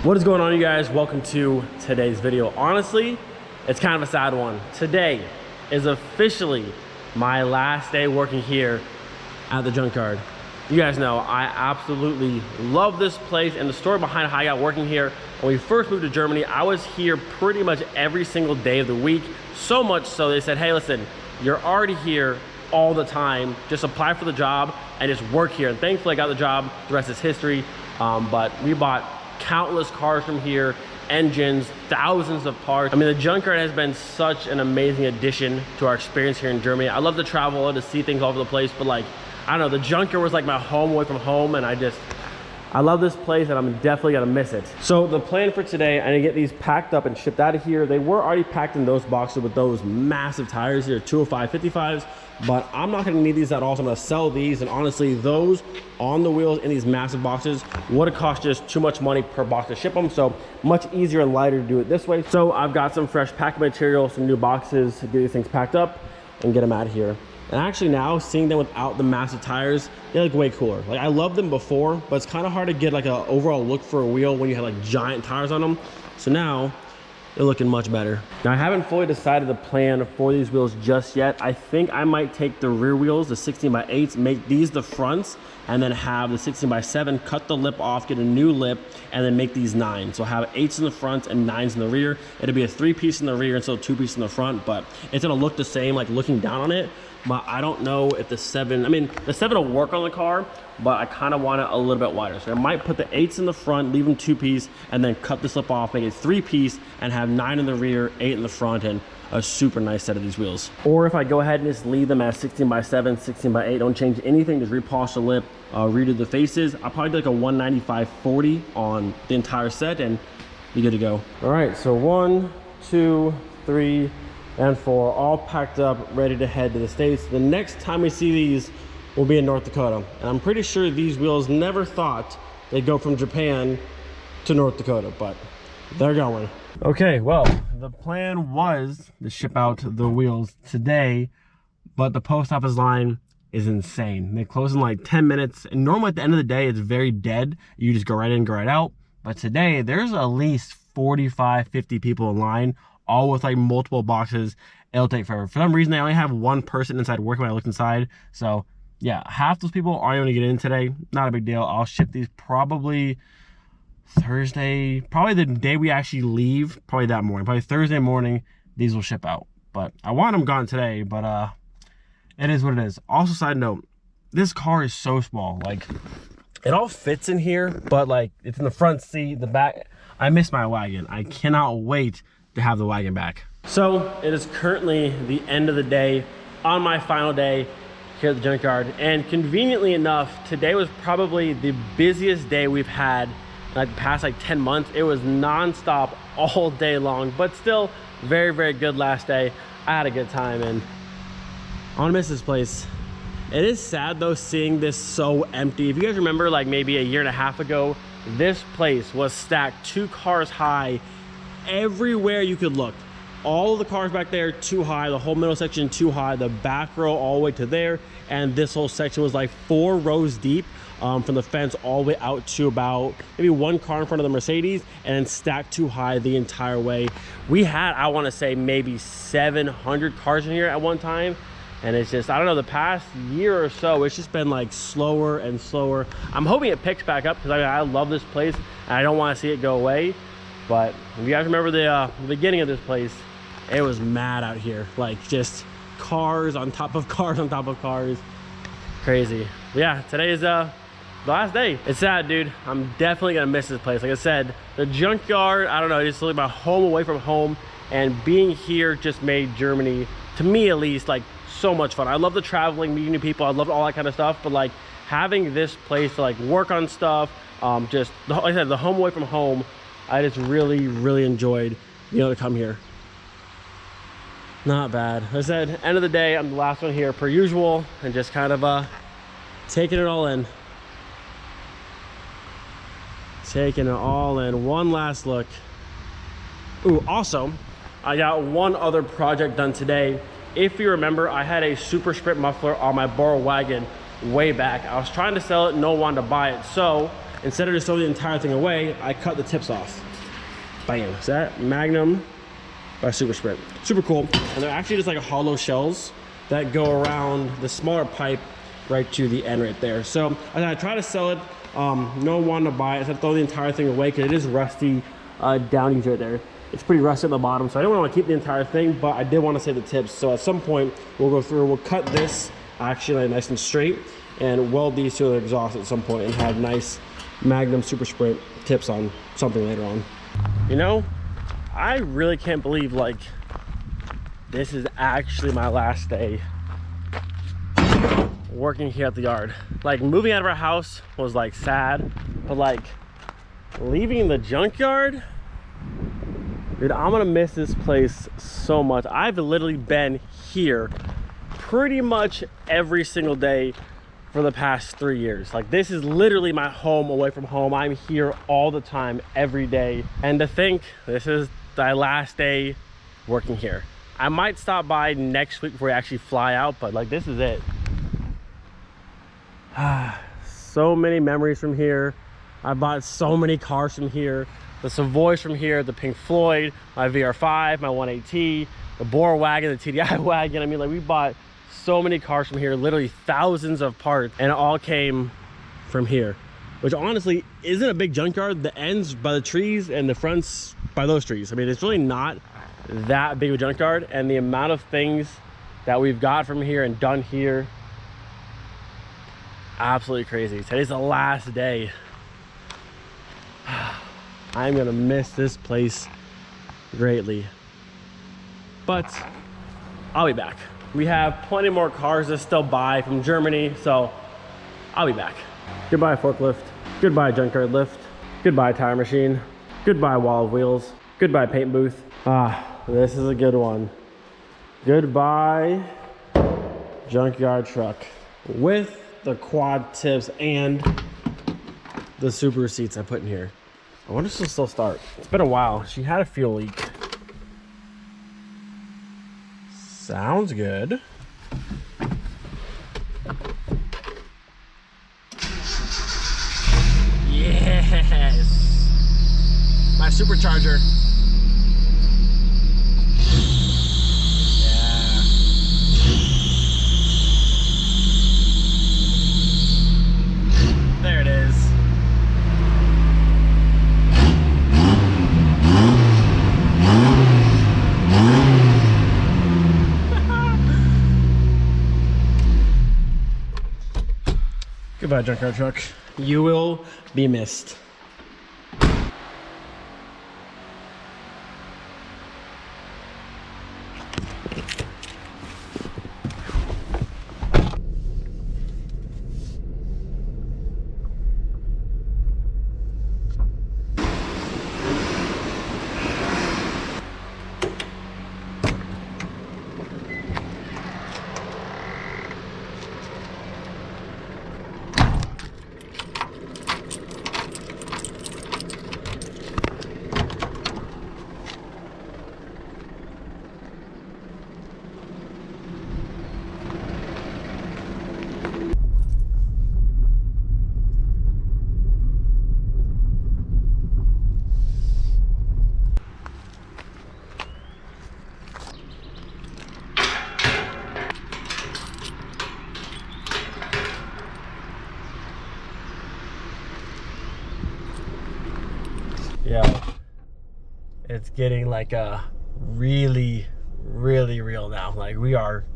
What is going on, you guys? Welcome to today's video. Honestly, it's kind of a sad one. Today is officially my last day working here at the Junkyard. You guys know I absolutely love this place, and the story behind how I got working here. When we first moved to Germany, I was here pretty much every single day of the week. So much so they said, hey, listen, you're already here all the time. Just apply for the job and just work here. And thankfully I got the job. The rest is history. But we bought countless cars from here, engines, thousands of parts. I mean, the Junkyard has been such an amazing addition to our experience here in Germany. I love to travel and to see things all over the place, but like, I don't know, the Junkyard was like my home away from home, and I love this place, and I'm definitely gonna miss it. So the plan for today, I'm gonna get these packed up and shipped out of here. They were already packed in those boxes with those massive tires here, 205 55s, but I'm not gonna need these at all, so I'm gonna sell these. And honestly, those on the wheels in these massive boxes would have cost just too much money per box to ship them, so much easier and lighter to do it this way. So I've got some fresh packing material, some new boxes to get these things packed up and get them out of here. And actually now, seeing them without the massive tires, they look way cooler. Like, I loved them before, but it's kind of hard to get like an overall look for a wheel when you have like giant tires on them. So now they're looking much better. Now, I haven't fully decided the plan for these wheels just yet. I think I might take the rear wheels, the 16x8s, make these the fronts, and then have the 16x7, cut the lip off, get a new lip, and then make these 9s. So have 8s in the front and 9s in the rear. It'll be a 3-piece in the rear instead of 2-piece in the front, but it's gonna look the same, like looking down on it. But I don't know if the 7, I mean, the 7 will work on the car, but I kind of want it a little bit wider. So I might put the 8s in the front, leave them 2-piece, and then cut this lip off, make it 3-piece, and have 9 in the rear, 8 in the front, and a super nice set of these wheels. Or if I go ahead and just leave them as 16x7, 16x8, don't change anything, just repolish the lip, redo the faces, I'll probably do like a 195/40 on the entire set and be good to go. All right, so 1, 2, 3, and 4, all packed up, ready to head to the States. The next time we see these will be in North Dakota. And I'm pretty sure these wheels never thought they'd go from Japan to North Dakota, but they're going. Okay, well, the plan was to ship out the wheels today, but the post office line is insane. They close in like 10 minutes, and normally at the end of the day, it's very dead. You just go right in, go right out. But today, there's at least 45, 50 people in line, all with like multiple boxes. It'll take forever. For some reason, they only have one person inside working when I looked inside. So yeah, half those people aren't going to get in today. Not a big deal. I'll ship these probably Thursday, probably the day we actually leave, probably that morning, probably Thursday morning, these will ship out. But I want them gone today, but it is what it is. Also, side note, this car is so small. Like, it all fits in here, but like, it's in the front seat, the back. I miss my wagon. I cannot wait to have the wagon back. So it is currently the end of the day on my final day here at the Junkyard, and conveniently enough, today was probably the busiest day we've had in like the past like 10 months. It was non-stop all day long, but still very, very good last day. I had a good time, and I want to miss this place. It is sad though, seeing this so empty. If you guys remember, like maybe a year and a half ago, this place was stacked 2 cars high everywhere you could look. All of the cars back there too high, the whole middle section too high, the back row all the way to there, and this whole section was like 4 rows deep, from the fence all the way out to about maybe 1 car in front of the Mercedes, and then stacked too high the entire way. We had, I want to say, maybe 700 cars in here at one time, and it's just, I don't know, the past year or so, it's just been like slower and slower. I'm hoping it picks back up, because I love this place and I don't want to see it go away. But if you guys remember the beginning of this place, it was mad out here. Like, just cars on top of cars on top of cars. Crazy. But yeah, today is the last day. It's sad, dude. I'm definitely gonna miss this place. Like I said, the Junkyard, I don't know, it's like my home away from home, and being here just made Germany, to me at least, like so much fun. I love the traveling, meeting new people, I love all that kind of stuff, but like having this place to like work on stuff, just like I said, the home away from home, I just really, really enjoyed being able to come here. Not bad. Like I said, end of the day, I'm the last one here per usual, and just kind of taking it all in. Taking it all in. One last look. Ooh, also, I got one other project done today. If you remember, I had a super sprint muffler on my Boro wagon way back. I was trying to sell it, no one wanted to buy it. So instead of just throwing the entire thing away, I cut the tips off. Bam. So that Magnum by Super Sprint. Super cool. And they're actually just like hollow shells that go around the smaller pipe right to the end right there. So I try to sell it. No one wanted to buy it. So I throw the entire thing away because it is rusty downies right there. It's pretty rusty at the bottom, so I don't want to keep the entire thing, but I did want to save the tips. So at some point, we'll go through, we'll cut this actually nice and straight and weld these to the exhaust at some point and have nice Magnum Super Sprint tips on something later on. You know, I really can't believe like this is actually my last day working here at the yard. Like moving out of our house was like sad, but like leaving the junkyard, dude, I'm gonna miss this place so much. I've literally been here pretty much every single day for the past 3 years. Like this is literally my home away from home. I'm here all the time, every day. And to think this is my last day working here. I might stop by next week before we actually fly out, but like this is it. So many memories from here. I bought so many cars from here. The Savoys from here, the Pink Floyd, my VR5, my 1AT, the Boar wagon, the TDI wagon. I mean, like we bought so many cars from here, literally thousands of parts, and it all came from here, which honestly isn't a big junkyard. The ends by the trees and the fronts by those trees. I mean, it's really not that big of a junkyard, and the amount of things that we've got from here and done here, absolutely crazy. Today's the last day. I'm gonna miss this place greatly, but I'll be back. We have plenty more cars to still buy from Germany, so I'll be back. Goodbye forklift, goodbye junkyard lift, goodbye tire machine, goodbye wall of wheels, goodbye paint booth. This is a good one. Goodbye junkyard truck with the quad tips and the super seats I put in here. I wonder if she'll still start. It's been a while. She had a fuel leak. Sounds good. Yes! My supercharger. Yeah. There it is. Goodbye, junkyard truck. You will be missed. Yeah, it's getting like a really real now. Like we are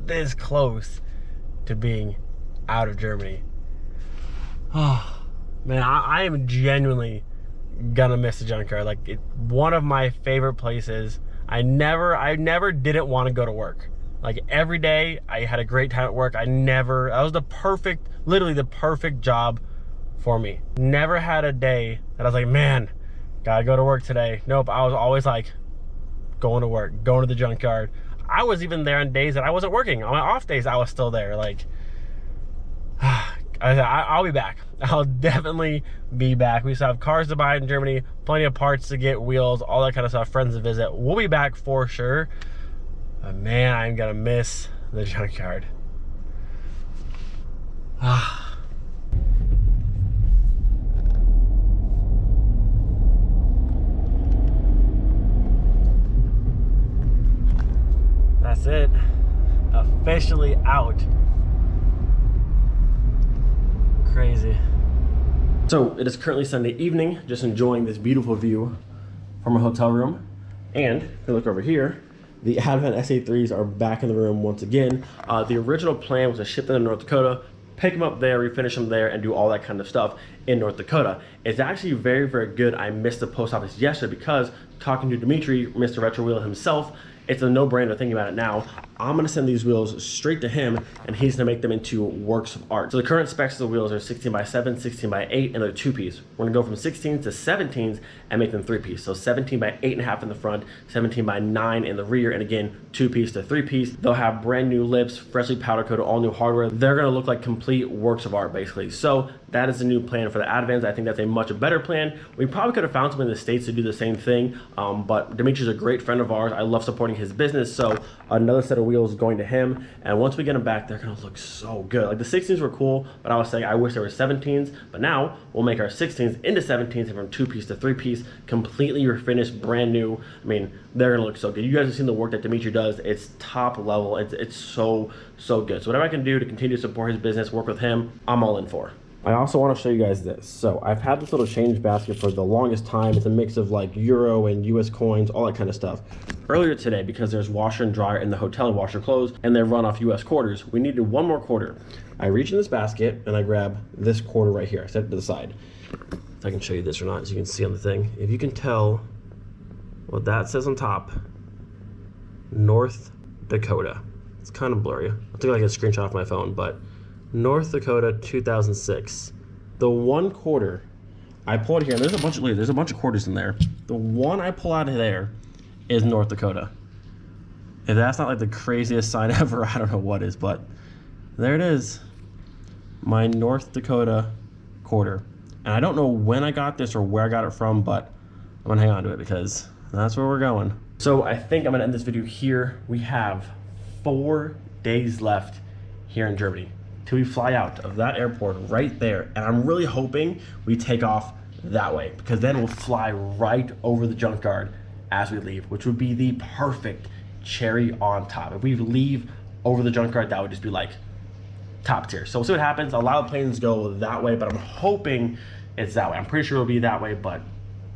this close to being out of Germany. Oh man, I am genuinely gonna miss the junkyard. Like one of my favorite places. I never didn't want to go to work. Like every day I had a great time at work. That was literally the perfect job for me. Never had a day that I was like, man, gotta go to work today. Nope, I was always like going to work, going to the junkyard. I was even there on days that I wasn't working. On my off days, I was still there. Like, I'll be back. I'll definitely be back. We still have cars to buy in Germany, plenty of parts to get, wheels, all that kind of stuff, friends to visit. We'll be back for sure. But man, I'm gonna miss the junkyard. That's it. Officially out. Crazy. So it is currently Sunday evening, just enjoying this beautiful view from our hotel room. And if you look over here, the Advent SA3s are back in the room once again. The original plan was to ship them to North Dakota, pick them up there, refinish them there, and do all that kind of stuff in North Dakota. It's actually very, very good. I missed the post office yesterday because talking to Dimitri, Mr. Retro Wheel himself, it's a no-brainer thinking about it now. I'm gonna send these wheels straight to him and he's gonna make them into works of art. So the current specs of the wheels are 16x7, 16x8, and they're 2-piece. We're gonna go from 16s to 17s and make them 3-piece. So 17x8.5 in the front, 17x9 in the rear, and again, 2-piece to 3-piece. They'll have brand new lips, freshly powder coated, all new hardware. They're gonna look like complete works of art, basically. So that is the new plan for the Advents. I think that's a much better plan. We probably could have found someone in the States to do the same thing, but Dimitri's a great friend of ours. I love supporting his business, so another set of wheels going to him, and once we get them back, they're gonna look so good. Like the 16s were cool, but I was saying I wish there were 17s, but now we'll make our 16s into 17s and from 2-piece to 3-piece, completely refinished, brand new. I mean, they're gonna look so good. You guys have seen the work that Dimitri does. It's top level. It's so good. So whatever I can do to continue to support his business, work with him, I'm all in for. I also want to show you guys this. So I've had this little change basket for the longest time. It's a mix of like Euro and US coins, all that kind of stuff. Earlier today, because there's washer and dryer in the hotel and wash your clothes, and they run off US quarters, we needed one more quarter. I reach in this basket and I grab this quarter right here. I set it to the side. If I can show you this or not, as you can see on the thing. If you can tell what that says on top, North Dakota. It's kind of blurry. I'll take like a screenshot off my phone, but North Dakota 2006. The one quarter I pulled here, and there's a bunch of quarters in there. The one I pull out of there is North Dakota. If that's not like the craziest sign ever, I don't know what is, but there it is. My North Dakota quarter. And I don't know when I got this or where I got it from, but I'm gonna hang on to it because that's where we're going. So I think I'm gonna end this video here. We have 4 days left here in Germany till we fly out of that airport right there. And I'm really hoping we take off that way, because then we'll fly right over the Junkyard as we leave, which would be the perfect cherry on top. If we leave over the Junkyard, that would just be like top tier. So we'll see what happens. A lot of planes go that way, but I'm hoping it's that way. I'm pretty sure it'll be that way, but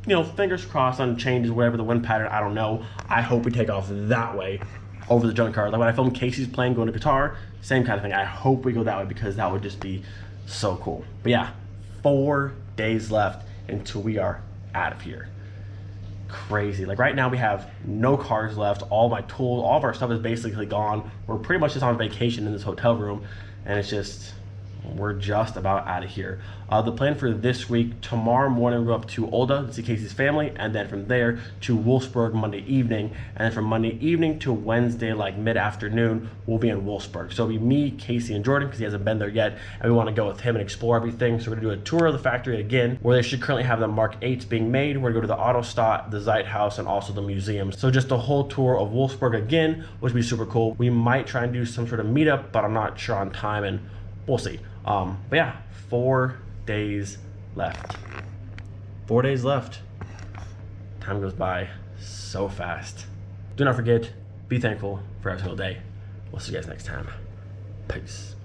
you know, fingers crossed on changes, whatever the wind pattern, I don't know. I hope we take off that way over the Junkyard. Like when I filmed Casey's plane going to Qatar, same kind of thing. I hope we go that way because that would just be so cool. But yeah, 4 days left until we are out of here. Crazy. Like right now we have no cars left. All my tools, all of our stuff is basically gone. We're pretty much just on vacation in this hotel room, and it's just, we're just about out of here. The plan for this week, tomorrow morning we'll go up to Olda to see Casey's family, and then from there to Wolfsburg Monday evening, and then from Monday evening to Wednesday, like mid-afternoon, we'll be in Wolfsburg. So it'll be me, Casey, and Jordan, because he hasn't been there yet, and we want to go with him and explore everything. So we're gonna do a tour of the factory again, where they should currently have the Mark 8s being made. We're gonna go to the Autostadt, the Zeithaus, and also the museum. So just a whole tour of Wolfsburg again, which will be super cool. We might try and do some sort of meetup, but I'm not sure on time, and we'll see. But yeah, 4 days left. 4 days left. Time goes by so fast. Do not forget, be thankful for every single day. We'll see you guys next time. Peace.